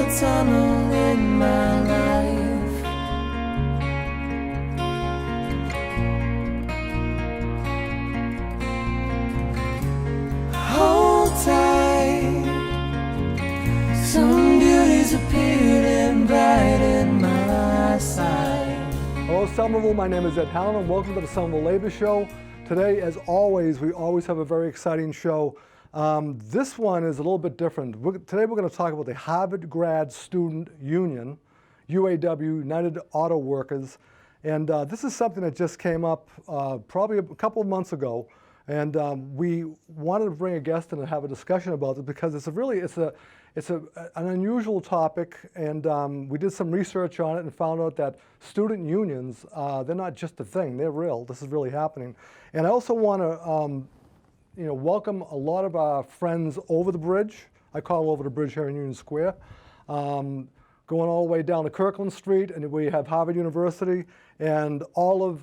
a tunnel in my life. Hold tight, some beauties appearing bright in my sight. Hello Somerville, my name is Ed Hallen and welcome to the Somerville Labor Show. Today, as always, we always have a very exciting show. This one is a little bit different. Today we're going to talk about the Harvard Grad Student Union, UAW, United Auto Workers. And this is something that just came up probably a couple of months ago. And we wanted to bring a guest in and have a discussion about it because it's an unusual topic, and we did some research on it and found out that student unions, they're not just a thing, they're real. This is really happening. And I also want to welcome a lot of our friends over the bridge. I call over the bridge here in Union Square. Going all the way down to Kirkland Street, and we have Harvard University, and all of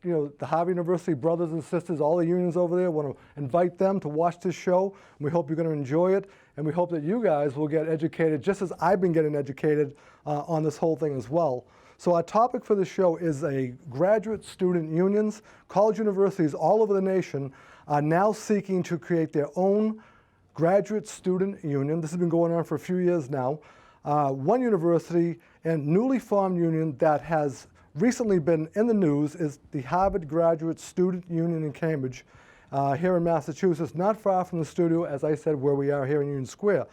the Harvard University brothers and sisters, all the unions over there. Want to invite them to watch this show. And we hope you're going to enjoy it, and we hope that you guys will get educated just as I've been getting educated on this whole thing as well. So our topic for the show is a graduate student unions. College universities all over the nation are now seeking to create their own graduate student union. This has been going on for a few years now. One university and newly formed union that has recently been in the news is the Harvard Graduate Student Union in Cambridge, here in Massachusetts, not far from the studio, as I said, where we are here in Union Square.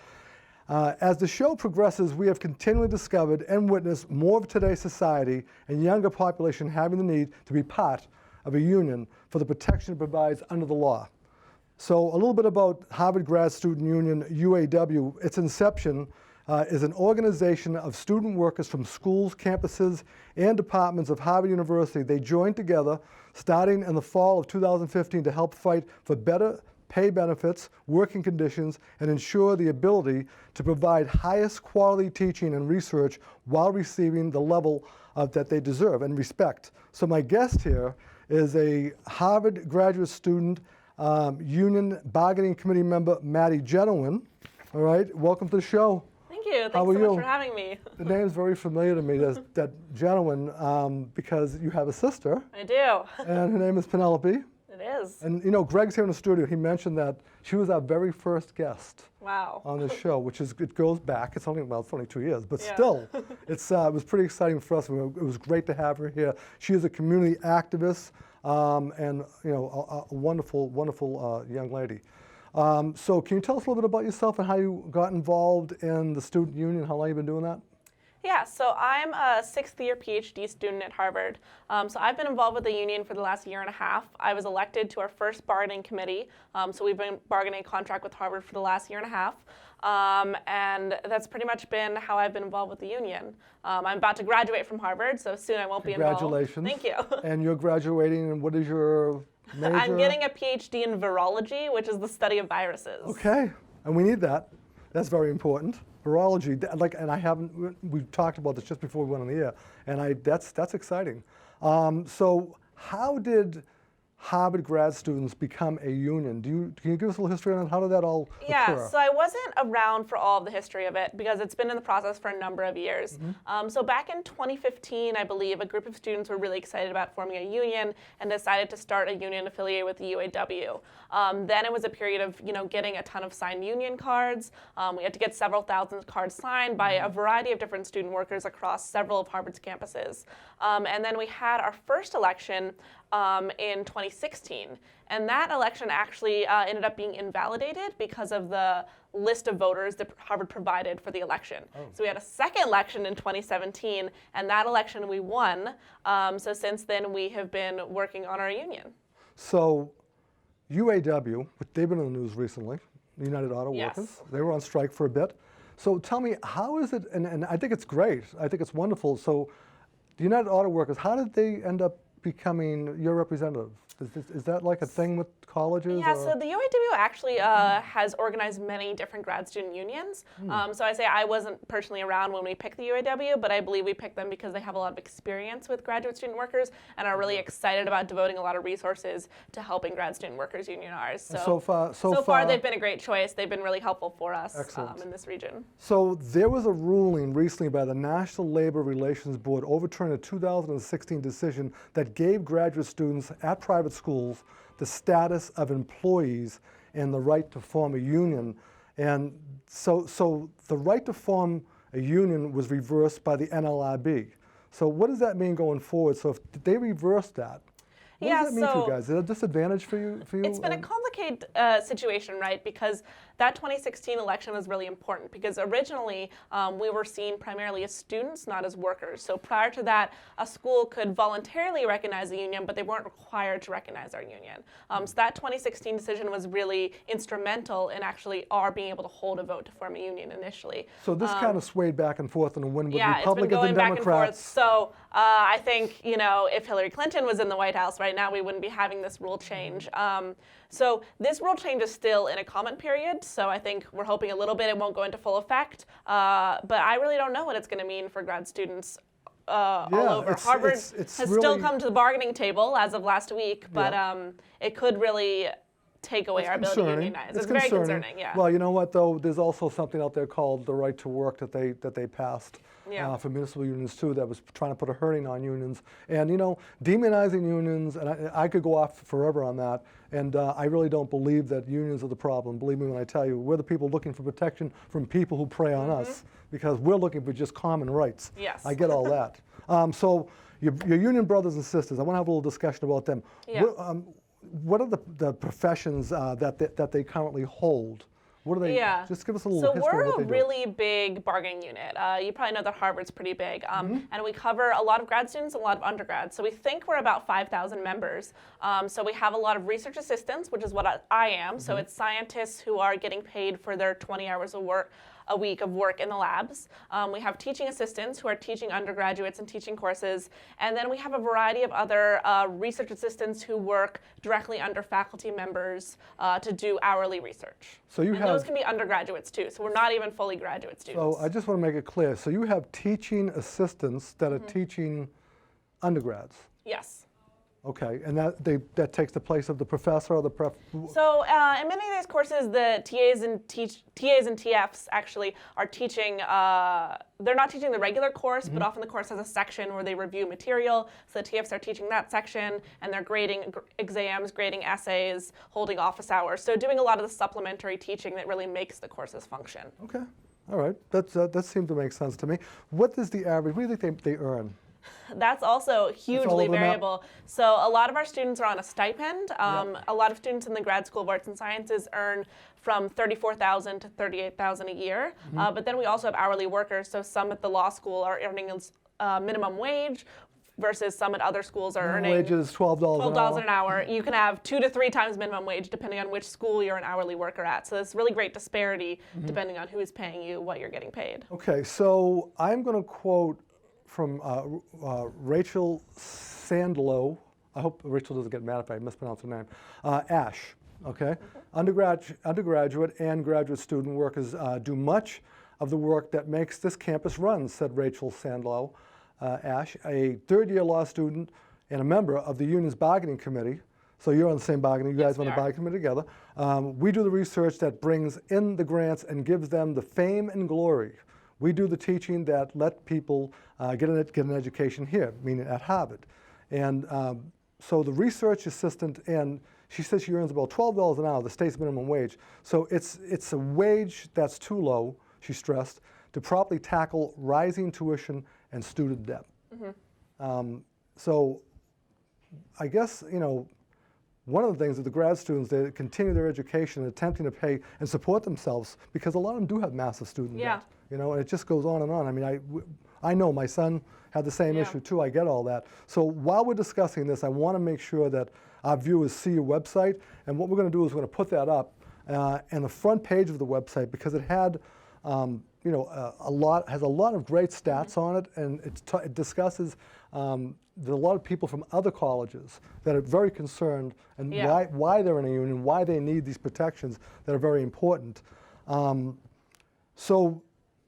As the show progresses, we have continually discovered and witnessed more of today's society and younger population having the need to be part of a union for the protection it provides under the law. So a little bit about Harvard Grad Student Union, UAW. Its inception is an organization of student workers from schools, campuses, and departments of Harvard University. They joined together starting in the fall of 2015 to help fight for better pay benefits, working conditions, and ensure the ability to provide highest quality teaching and research while receiving the level that they deserve and respect. So my guest here is a Harvard Graduate Student Union Bargaining Committee member, Maddy Jennewein. All right, welcome to the show. Thank you. Thanks so much for having me. The name's very familiar to me, that Jennewein, because you have a sister. I do. And her name is Penelope. It is. And Greg's here in the studio. He mentioned that she was our very first guest. Wow. On this show, which is, it goes back. It's only 2 years, but yeah. Still, it was pretty exciting for us. It was great to have her here. She is a community activist and a wonderful, wonderful young lady. So can you tell us a little bit about yourself and how you got involved in the student union? How long have you been doing that? Yeah, so I'm a 6th-year PhD student at Harvard. So I've been involved with the union for the last year and a half. I was elected to our first bargaining committee. So we've been bargaining a contract with Harvard for the last year and a half. And that's pretty much been how I've been involved with the union. I'm about to graduate from Harvard, so soon I won't be involved. Congratulations. Thank you. And you're graduating, and what is your major? I'm getting a PhD in virology, which is the study of viruses. Okay, and we need that. That's very important. Virology, and we talked about this just before we went on the air, and that's exciting. So how did Harvard grad students become a union? Can you give us a little history on how did that all occur? Yeah, so I wasn't around for all of the history of it because it's been in the process for a number of years. Mm-hmm. So back in 2015, I believe, a group of students were really excited about forming a union and decided to start a union affiliated with the UAW. Then it was a period of getting a ton of signed union cards. We had to get several thousand cards signed by a variety of different student workers across several of Harvard's campuses. And then we had our first election in 2016. And that election actually ended up being invalidated because of the list of voters that Harvard provided for the election. Oh. So we had a second election in 2017, and that election we won. So since then, we have been working on our union. So UAW, they've been in the news recently, the United Auto Yes. Workers. They were on strike for a bit. So tell me, how is it, and I think it's great, I think it's wonderful. So the United Auto Workers, how did they end up becoming your representative? Is that like a thing with colleges? Yeah, or? so the UAW actually has organized many different grad student unions. So I say I wasn't personally around when we picked the UAW, but I believe we picked them because they have a lot of experience with graduate student workers and are really excited about devoting a lot of resources to helping grad student workers unionize. So far they've been a great choice. They've been really helpful for us in this region. So there was a ruling recently by the National Labor Relations Board overturning a 2016 decision that gave graduate students at private schools the status of employees and the right to form a union. And so the right to form a union was reversed by the NLRB. So what does that mean going forward? So if they reverse that, what does that mean for you guys? Is it a disadvantage for you? It's been a complicated situation, right? Because that 2016 election was really important because originally we were seen primarily as students, not as workers. So prior to that, a school could voluntarily recognize a union, but they weren't required to recognize our union. So that 2016 decision was really instrumental in actually our being able to hold a vote to form a union initially. So this kind of swayed back and forth and win with Republicans it's been going and back Democrats. And forth. So I think, if Hillary Clinton was in the White House right now, we wouldn't be having this rule change. So this rule change is still in a comment period, so I think we're hoping a little bit it won't go into full effect, but I really don't know what it's going to mean for grad students all over. Harvard has still come to the bargaining table as of last week, but it could really take away our ability to unionize. It's very concerning, yeah. Well, you know what, though? There's also something out there called the right to work that they passed for municipal unions, too, that was trying to put a hurting on unions. And, demonizing unions, and I could go off forever on that, and I really don't believe that unions are the problem. Believe me when I tell you, we're the people looking for protection from people who prey on us, because we're looking for just common rights. Yes. I get all that. So your union brothers and sisters, I want to have a little discussion about them. Yeah. What are the professions that they currently hold? What are they? Just give us a little history of what they do. So we're a really big bargaining unit. You probably know that Harvard's pretty big. And we cover a lot of grad students, a lot of undergrads. So we think we're about 5,000 members. So we have a lot of research assistants, which is what I am. So it's scientists who are getting paid for their 20 hours of work a week of work in the labs. We have teaching assistants who are teaching undergraduates and teaching courses. And then we have a variety of other research assistants who work directly under faculty members to do hourly research. So those can be undergraduates too. So we're not even fully graduate students. So I just want to make it clear. So you have teaching assistants that are teaching undergrads. Yes. Okay, and that takes the place of the professor or the So in many of these courses, the TAs and TFs actually are teaching, they're not teaching the regular course, but often the course has a section where they review material. So the TFs are teaching that section, and they're grading exams, grading essays, holding office hours. So doing a lot of the supplementary teaching that really makes the courses function. Okay, all right, that seems to make sense to me. What is the average, what do you think they earn? That's also hugely variable. So a lot of our students are on a stipend. A lot of students in the Grad School of Arts and Sciences earn from $34,000 to $38,000 a year. But then we also have hourly workers. So some at the law school are earning minimum wage, versus some at other schools are earning wage is $12 an hour. You can have 2 to 3 times minimum wage depending on which school you're an hourly worker at. So there's really great disparity depending on who is paying you, what you're getting paid. Okay, so I'm going to quote from Rachel Sandlow. I hope Rachel doesn't get mad if I mispronounce her name. Ash, okay? Undergraduate and graduate student workers do much of the work that makes this campus run, said Rachel Sandlow. Ash, a third-year law student and a member of the union's bargaining committee. So you're on the same bargaining, you guys are on the bargaining committee together. We do the research that brings in the grants and gives them the fame and glory. We do the teaching that let people get an education here, meaning at Harvard. And so the research assistant, and she says she earns about $12 an hour, the state's minimum wage. So it's a wage that's too low, she stressed, to properly tackle rising tuition and student debt. So I guess, one of the things that the grad students, they continue their education, attempting to pay and support themselves, because a lot of them do have massive student debt. And it just goes on and on. I mean, I know my son had the same issue too. I get all that. So while we're discussing this, I want to make sure that our viewers see your website. And what we're going to do is we're going to put that up on the front page of the website, because it had, has a lot of great stats on it, and it discusses there's a lot of people from other colleges that are very concerned and Yeah. why they're in a union, why they need these protections that are very important. So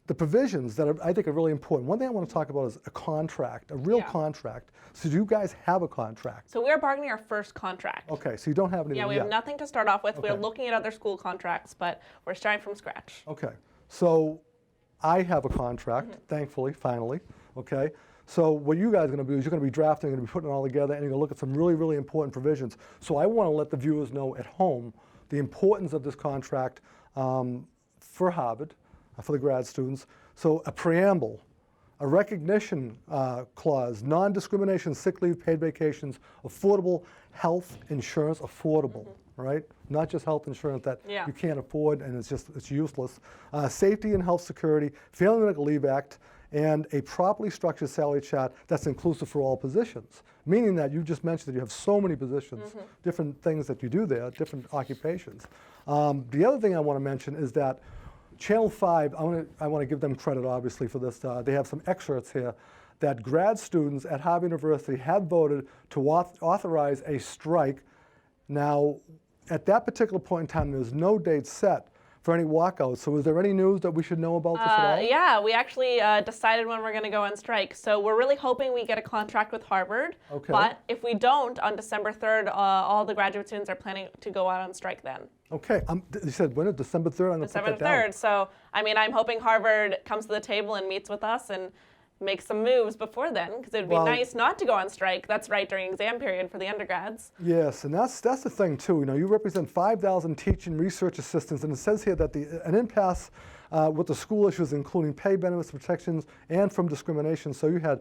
the provisions that I think are really important. One thing I want to talk about is a contract, a real Yeah. contract. So do you guys have a contract? So we're bargaining our first contract. Okay, so you don't have anything Yeah, we yet. have nothing to start off with. We're Okay. looking at other school contracts, but we're starting from scratch. Okay, so I have a contract, Mm-hmm. thankfully, finally, okay? So what you guys are gonna do is you're gonna be drafting, you're gonna be putting it all together, and you're gonna look at some really, really important provisions. So I wanna let the viewers know at home the importance of this contract for Harvard, for the grad students. So a preamble, a recognition clause, non-discrimination, sick leave, paid vacations, affordable health insurance, affordable, right? Not just health insurance that Yeah. you can't afford and it's useless. Safety and health security, Family Medical Leave Act, and a properly structured salary chart that's inclusive for all positions. Meaning that you just mentioned that you have so many positions, different things that you do there, different occupations. The other thing I want to mention is that Channel 5, I want to give them credit, obviously, for this. They have some excerpts here that grad students at Harvard University have voted to authorize a strike. Now, at that particular point in time, there's no date set for any walkouts. So is there any news that we should know about this at all? Yeah, we actually decided when we're going to go on strike. So we're really hoping we get a contract with Harvard. Okay. But if we don't, on December 3rd, all the graduate students are planning to go out on strike then. Okay, you said when? December 3rd? I'm going to put December that down. 3rd. So, I mean, I'm hoping Harvard comes to the table and meets with us and makes some moves before then, because it would be Well- nice not to go on strike. That's right, during exam period for the undergrads. Yes, and that's the thing too. You know, you represent 5,000 teaching research assistants, and it says here that an impasse with the school issues, including pay, benefits, protections, and from discrimination. So you had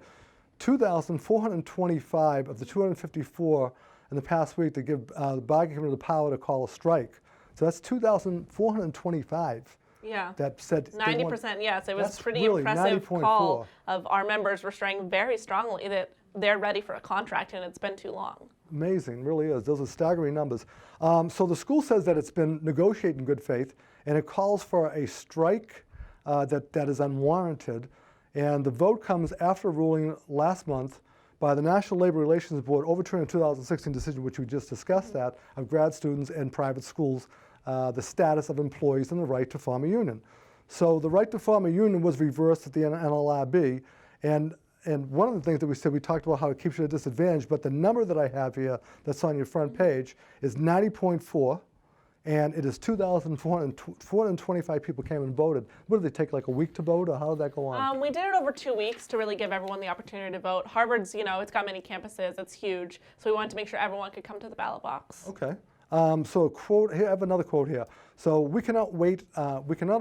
2,425 of the 254 in the past week to give the bargaining committee the power to call a strike. So that's 2,425 Yeah. that said they want- 90%, yes. It was That's pretty really impressive 90.4. call of our members restraining very strongly that they're ready for a contract and it's been too long. Amazing, really is. Those are staggering numbers. So the school says that it's been negotiated in good faith, and it calls for a strike that is unwarranted. And the vote comes after a ruling last month by the National Labor Relations Board overturning a 2016 decision, which we just discussed, that of grad students and private schools, the status of employees and the right to form a union. So the right to form a union was reversed at the NLRB, and one of the things that we said, we talked about how it keeps you at a disadvantage, but the number that I have here that's on your front page is 90.4, and it is 2,425 people came and voted. What did they take, like a week to vote, or how did that go on? We did it over 2 weeks to really give everyone the opportunity to vote. Harvard's, it's got many campuses, it's huge, so we wanted to make sure everyone could come to the ballot box. Okay. So a quote, here, I have another quote here. So we cannot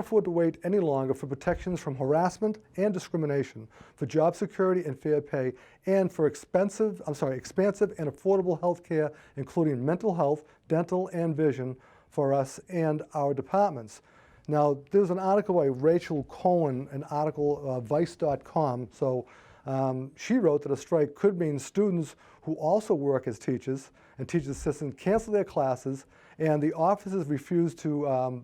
afford to wait any longer for protections from harassment and discrimination, for job security and fair pay, and for expansive and affordable health care, including mental health, dental, and vision for us and our departments. Now, there's an article by Rachel Cohen, an article, Vice.com. So she wrote that a strike could mean students who also work as teachers and teachers assistants cancel their classes, and the offices refuse to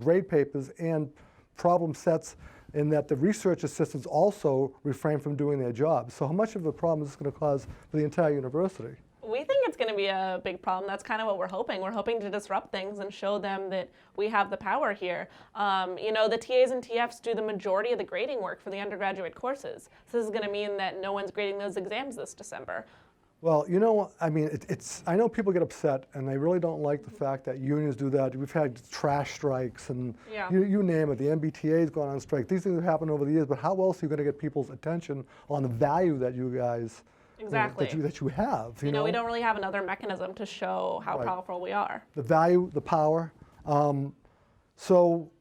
grade papers and problem sets, and that the research assistants also refrain from doing their jobs. So how much of a problem is this going to cause for the entire university? We think it's going to be a big problem. That's kind of what we're hoping. We're hoping to disrupt things and show them that we have the power here. The TAs and TFs do the majority of the grading work for the undergraduate courses. So this is going to mean that no one's grading those exams this December. Well, I mean, I know people get upset, and they really don't like the fact that unions do that. We've had trash strikes, and Yeah. you name it. The MBTA's gone on strike. These things have happened over the years, but how else are you going to get people's attention on the value that you guys Exactly. that you have? We don't really have another mechanism to show how Right. powerful we are. The value, the power. So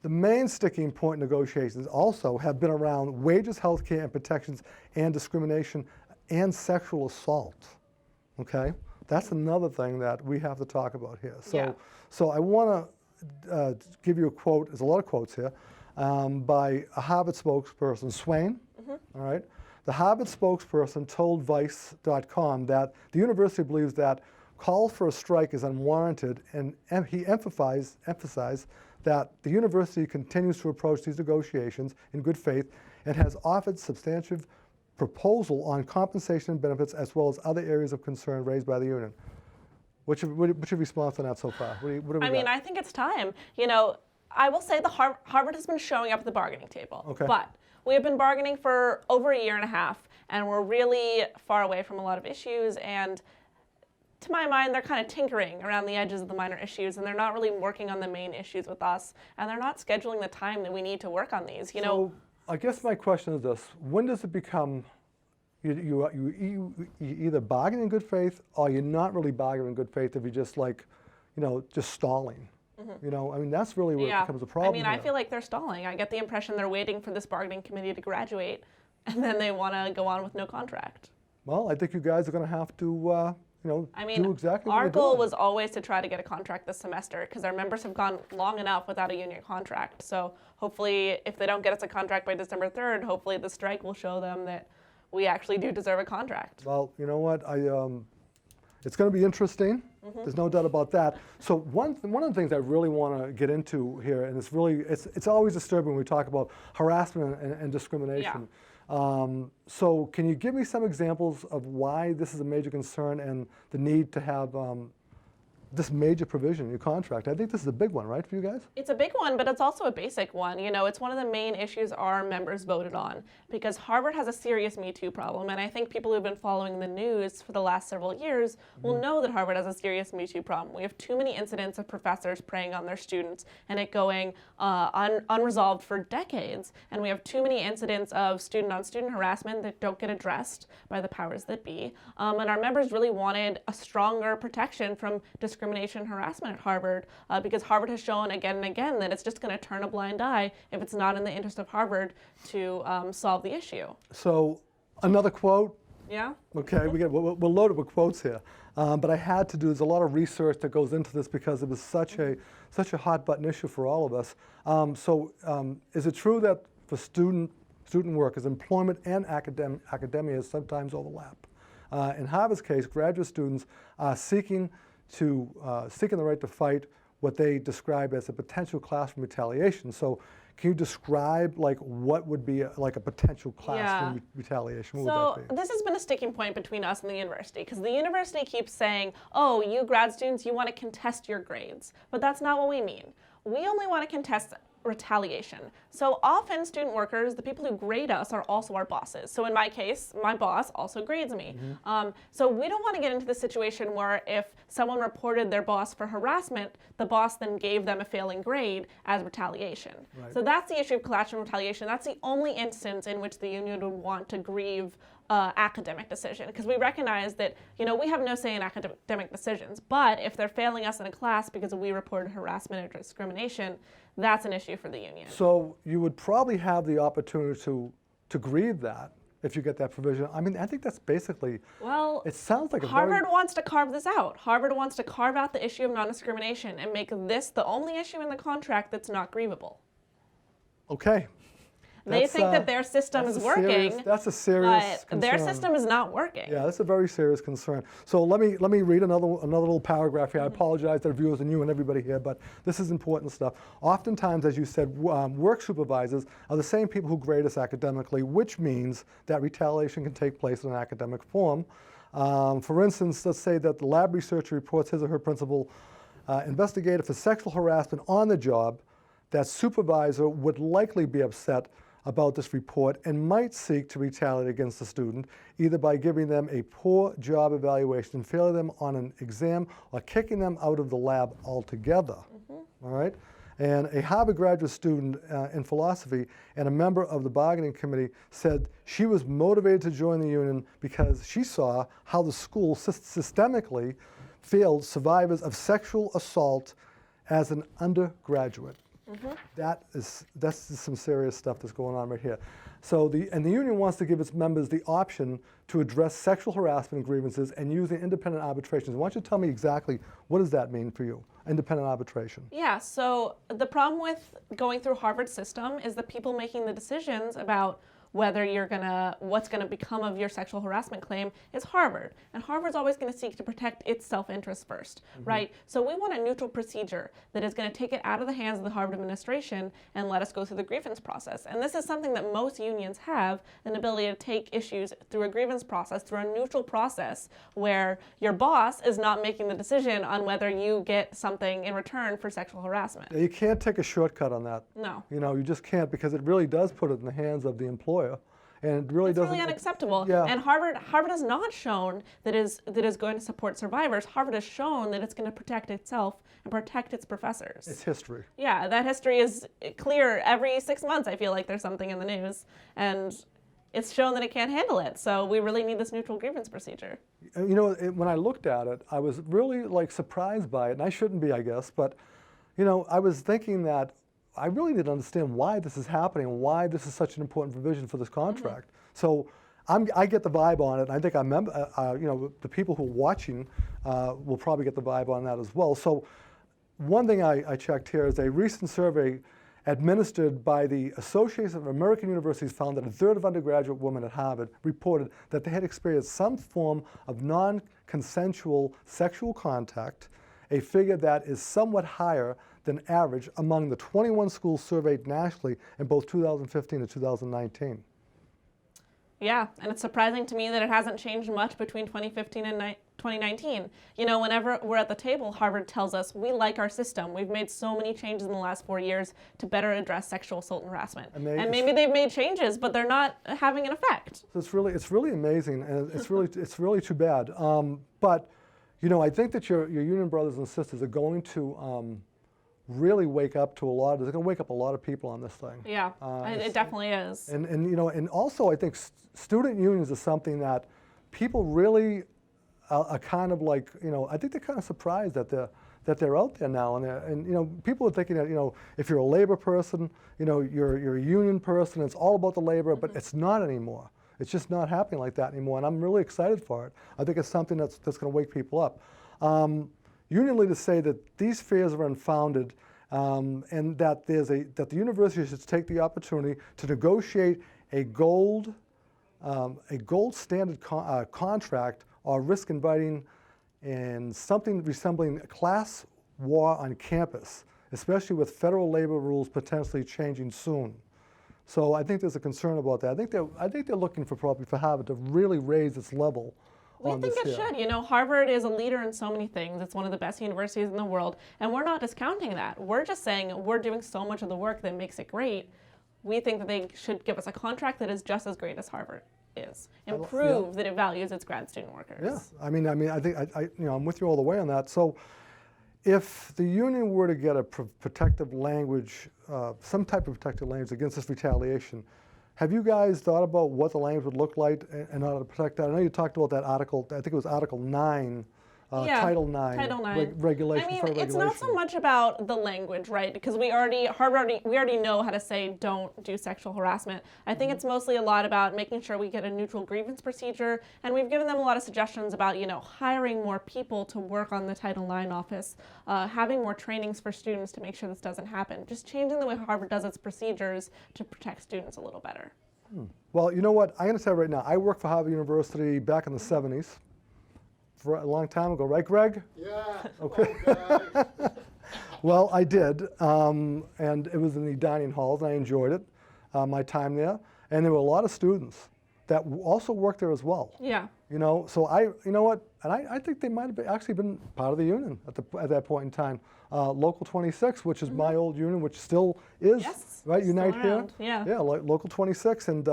the main sticking point negotiations also have been around wages, health care, and protections, and discrimination, and sexual assault. Okay? That's another thing that we have to talk about here. So I want to give you a quote. There's a lot of quotes here by a Harvard spokesperson, Swain. All right? The Harvard spokesperson told Vice.com that the university believes that calls for a strike is unwarranted, and he emphasized that the university continues to approach these negotiations in good faith and has offered substantive proposal on compensation and benefits as well as other areas of concern raised by the union. What's your response on that so far? What have we I mean, got? I think it's time. You know, I will say the Harvard has been showing up at the bargaining table. Okay. But we have been bargaining for over a year and a half, and we're really far away from a lot of issues. And to my mind, they're kind of tinkering around the edges of the minor issues, and they're not really working on the main issues with us, and they're not scheduling the time that we need to work on these. You know, I guess my question is this: when does it become you either bargain in good faith or you're not really bargaining in good faith if you're just like, just stalling? You know, I mean, that's really where it becomes a problem. I mean, I feel like they're stalling. I get the impression they're waiting for this bargaining committee to graduate, and then they want to go on with no contract. Well, I think you guys are going to have to, I mean, do exactly what our you're goal doing. was always to try to get a contract this semester because our members have gone long enough without a union contract. So hopefully, if they don't get us a contract by December 3rd, hopefully the strike will show them that we actually do deserve a contract. Well, you know what? It's going to be interesting. There's no doubt about that. So one of the things I really want to get into here, and it's always disturbing when we talk about harassment and discrimination. So can you give me some examples of why this is a major concern and the need to have this major provision in your contract? I think this is a big one, right, for you guys? It's a big one, but it's also a basic one. You know, it's one of the main issues our members voted on because Harvard has a serious Me Too problem, and I think people who've been following the news for the last several years will know that Harvard has a serious Me Too problem. We have too many incidents of professors preying on their students and it going unresolved for decades, and we have too many incidents of student-on-student harassment that don't get addressed by the powers that be, and our members really wanted a stronger protection from discrimination and harassment at Harvard because Harvard has shown again and again that it's just going to turn a blind eye if it's not in the interest of Harvard to solve the issue. So another quote. Yeah. Okay, we're loaded with quotes here, but I had to do. There's a lot of research that goes into this because it was such a hot button issue for all of us. Is it true that for student workers, employment and academia sometimes overlap? In Harvard's case, graduate students are seeking the right to fight what they describe as a potential classroom retaliation. So can you describe what would be a potential classroom retaliation? What would that be? This has been a sticking point between us and the university because the university keeps saying, oh, you grad students, you want to contest your grades. But that's not what we mean. We only want to contest retaliation. So often student workers, the people who grade us, are also our bosses. So in my case, my boss also grades me. So we don't want to get into the situation where if someone reported their boss for harassment, the boss then gave them a failing grade as retaliation. Right. So that's the issue of classroom retaliation. That's the only instance in which the union would want to grieve academic decision, because we recognize that we have no say in academic decisions, but if they're failing us in a class because we reported harassment or discrimination, that's an issue for the union. So you would probably have the opportunity to grieve that if you get that provision. I mean, I think that's basically, well, it sounds like Harvard wants to carve this out. Harvard wants to carve out the issue of non-discrimination and make this the only issue in the contract that's not grievable. Okay. They think that their system is working. That's a serious concern. But their system is not working. Yeah, that's a very serious concern. So let me read another little paragraph here. I apologize to the viewers and you and everybody here, but this is important stuff. Oftentimes, as you said, work supervisors are the same people who grade us academically, which means that retaliation can take place in an academic form. For instance, let's say that the lab researcher reports his or her principal investigated for sexual harassment on the job. That supervisor would likely be upset about this report and might seek to retaliate against the student, either by giving them a poor job evaluation, failing them on an exam, or kicking them out of the lab altogether. All right? And a Harvard graduate student in philosophy and a member of the bargaining committee said she was motivated to join the union because she saw how the school systemically failed survivors of sexual assault as an undergraduate. That's some serious stuff that's going on right here. So the union wants to give its members the option to address sexual harassment grievances and using independent arbitrations. Why don't you tell me exactly what does that mean for you, independent arbitration? Yeah, so the problem with going through Harvard's system is the people making the decisions about whether what's gonna become of your sexual harassment claim is Harvard. And Harvard's always gonna seek to protect its self-interest first, right? So we want a neutral procedure that is gonna take it out of the hands of the Harvard administration and let us go through the grievance process. And this is something that most unions have, an ability to take issues through a grievance process, through a neutral process where your boss is not making the decision on whether you get something in return for sexual harassment. You can't take a shortcut on that. No. You know, you just can't, because it really does put it in the hands of the employer. And it really It's doesn't. really unacceptable. Yeah. And Harvard has not shown that is going to support survivors. Harvard has shown that it's going to protect itself and protect its professors. It's history. Yeah, that history is clear. Every 6 months, I feel like there's something in the news, and it's shown that it can't handle it. So we really need this neutral grievance procedure. You know, when I looked at it, I was really like surprised by it, and I shouldn't be, I guess, but you know, I was thinking that I really didn't understand why this is happening, why this is such an important provision for this contract. So I get the vibe on it, and I think you know, the people who are watching will probably get the vibe on that as well. So one thing I checked here is a recent survey administered by the Association of American Universities found that a third of undergraduate women at Harvard reported that they had experienced some form of non-consensual sexual contact, a figure that is somewhat higher than average among the 21 schools surveyed nationally in both 2015 and 2019. Yeah, and it's surprising to me that it hasn't changed much between 2015 and 2019. You know, whenever we're at the table, Harvard tells us we like our system. We've made so many changes in the last 4 years to better address sexual assault and harassment. And maybe they've made changes, but they're not having an effect. So it's really amazing, and it's really too bad. But you know, I think that your union brothers and sisters are going to really wake up to they're going to wake up a lot of people on this thing. Yeah, it definitely is. And you know, and also I think student unions is something that people really are kind of like, you know, I think they're kind of surprised that they're out there now, and you know, people are thinking that, you know, if you're a labor person, you know, you're a union person, it's all about the labor, but it's not anymore. It's just not happening like that anymore, and I'm really excited for it. I think it's something that's going to wake people up. Union leaders say that these fears are unfounded, and that that the university should take the opportunity to negotiate a gold standard contract, or risk inviting in something resembling a class war on campus, especially with federal labor rules potentially changing soon. So I think there's a concern about that. I think they're looking for Harvard to really raise its level. We think it should. You know, Harvard is a leader in so many things. It's one of the best universities in the world, and we're not discounting that. We're just saying we're doing so much of the work that makes it great. We think that they should give us a contract that is just as great as Harvard is, and prove that it values its grad student workers. Yeah, I mean, I think you know, I'm with you all the way on that. So, if the union were to get a protective language, some type of protective language against this retaliation, have you guys thought about what the language would look like in order to protect that? I know you talked about that article, I think it was Article 9, Title IX, regulation. I mean, it's not so much about the language, right? Because we already know how to say don't do sexual harassment. I think it's mostly a lot about making sure we get a neutral grievance procedure, and we've given them a lot of suggestions about, you know, hiring more people to work on the Title IX office, having more trainings for students to make sure this doesn't happen, just changing the way Harvard does its procedures to protect students a little better. Well, you know what? I'm going to say right now, I worked for Harvard University back in the 70s. For a long time ago, right, Greg? Yeah. Okay. Well, I did, and it was in the dining halls, and I enjoyed it, my time there. And there were a lot of students that also worked there as well. Yeah. You know, so you know what? And I think they might have actually been part of the union at that point in time. Local 26, which is my old union, which still is, right? Unite here. Yeah. Yeah, like Local 26, and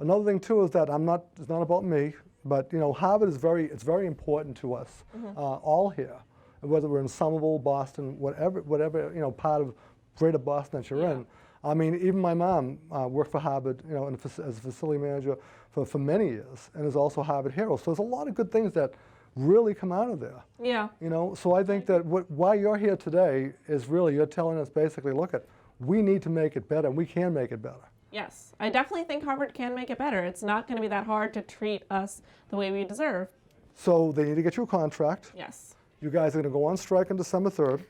another thing too is that it's not about me. But you know, Harvard is very important to us, all here, whether we're in Somerville, Boston, whatever you know, part of Greater Boston that you're in. I mean, even my mom worked for Harvard, you know, as a facility manager for many years, and is also a Harvard hero. So there's a lot of good things that really come out of there. Yeah. You know, so I think that why you're here today is really you're telling us basically, look, we need to make it better, and we can make it better. Yes, I definitely think Harvard can make it better. It's not going to be that hard to treat us the way we deserve. So they need to get you a contract. Yes. You guys are going to go on strike on December 3rd.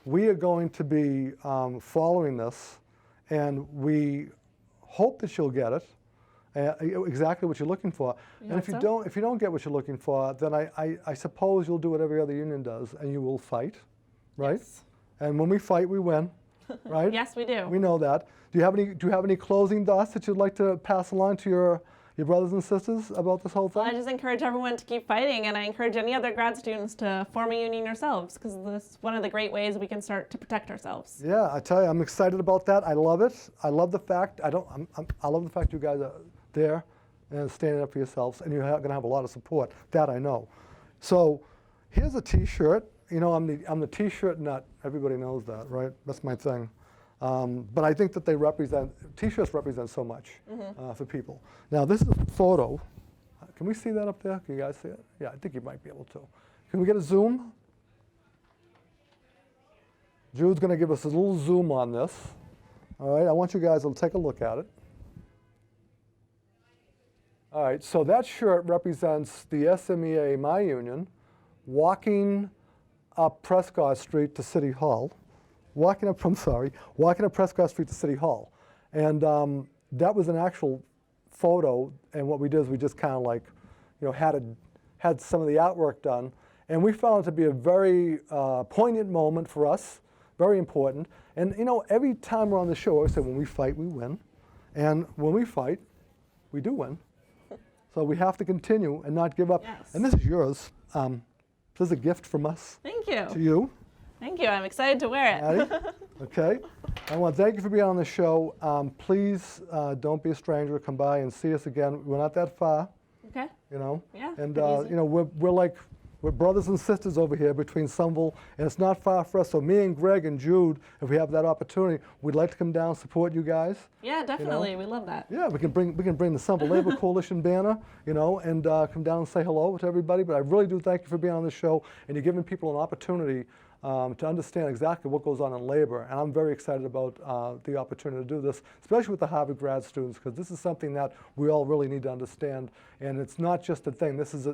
We are going to be following this, and we hope that you'll get it, exactly what you're looking for. And if you don't get what you're looking for, then I suppose you'll do what every other union does, and you will fight, right? Yes. And when we fight, we win, right? Yes, we do. We know that. Do you have any closing thoughts that you'd like to pass along to your brothers and sisters about this whole thing? I just encourage everyone to keep fighting, and I encourage any other grad students to form a union yourselves, because this is one of the great ways we can start to protect ourselves. Yeah, I tell you, I'm excited about that. I love it. I love the fact I love the fact you guys are there and standing up for yourselves, and you're going to have a lot of support. That I know. So here's a T-shirt. You know, I'm the T-shirt nut. Everybody knows that, right? That's my thing. But I think that T-shirts represent so much for people. Now this is a photo. Can we see that up there? Can you guys see it? Yeah, I think you might be able to. Can we get a zoom? Jude's going to give us a little zoom on this. All right, I want you guys to take a look at it. All right, so that shirt represents the SMEA, my union, walking up Prescott Street to City Hall. Walking up Prescott Street to City Hall. And that was an actual photo, and what we did is we just kind of like, you know, had some of the artwork done. And we found it to be a very poignant moment for us, very important. And you know, every time we're on the show, I say when we fight, we win. And when we fight, we do win. So we have to continue and not give up. Yes. And this is yours. This is a gift from us. Thank you. To you. Thank you. I'm excited to wear it. Maddy, okay. I want to thank you for being on the show. Please don't be a stranger. Come by and see us again. We're not that far. Okay. You know. Yeah. And you know, we're brothers and sisters over here between Somerville, and it's not far for us. So me and Greg and Jude, if we have that opportunity, we'd like to come down and support you guys. Yeah, definitely. You know? We love that. Yeah, we can bring the Somerville Labor Coalition banner, you know, and come down and say hello to everybody. But I really do thank you for being on the show, and you're giving people an opportunity to understand exactly what goes on in labor. And I'm very excited about the opportunity to do this, especially with the Harvard grad students, because this is something that we all really need to understand. And it's not just a thing. This is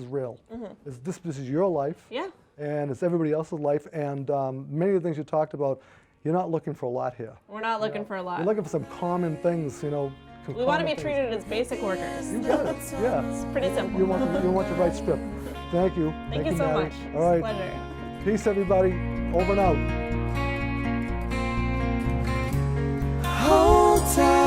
real. This is your life. Yeah. And it's everybody else's life. And many of the things you talked about, you're not looking for a lot here. We're not looking for a lot. You're looking for some common things, you know. We want to be treated as basic workers. You got it. Yeah. It's pretty simple. You want to write script. Thank you. Thank you so Maddy. much. All right. It's a pleasure. Peace, everybody. Over and out. Hold tight.